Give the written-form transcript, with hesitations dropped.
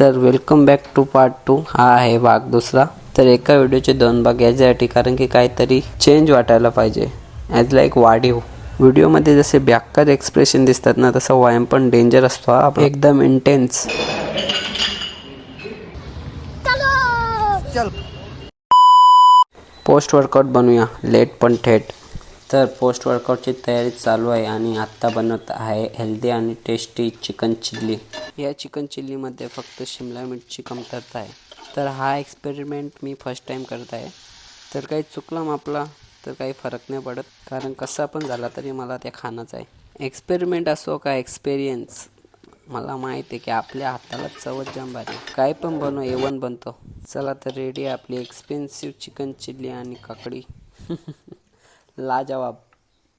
तर welcome back two part 2. हा आहे भाग दुसरा. तर एका व्हिडिओचे 2 भाग याच्यासाठी कारण की काहीतरी चेंज वाटायला पाहिजे. ॲज लाईक वाढीव व्हिडिओमध्ये जसे बेकार एक्सप्रेशन दिसतात ना, तसा व्यायाम पण डेंजर असतो हा, एकदम इंटेन्स. पोस्ट वर्कआउट बनवूया, लेट पण थेट. तर पोस्ट वर्कआउटची तयारी चालू आहे आणि आत्ता बनवत आहे हेल्दी आणि टेस्टी चिकन चिल्ली. या चिकन चिल्लीमध्ये फक्त शिमला मिरची कमतरता आहे. तर हा एक्सपेरिमेंट मी फर्स्ट टाईम करत आहे. तर काही चुकला मापला तर काही फरक नाही पडत, कारण कसा पण झाला तरी मला ते खाणंच आहे. एक्सपेरिमेंट असो का एक्सपिरियन्स, मला माहीत आहे की आपल्या हाताला चवच जाम भारी. काय पण बनव A1 बनतो. चला तर रेडी आहे आपली एक्सपेन्सिव्ह चिकन चिल्ली आणि काकडी. लाजवाब.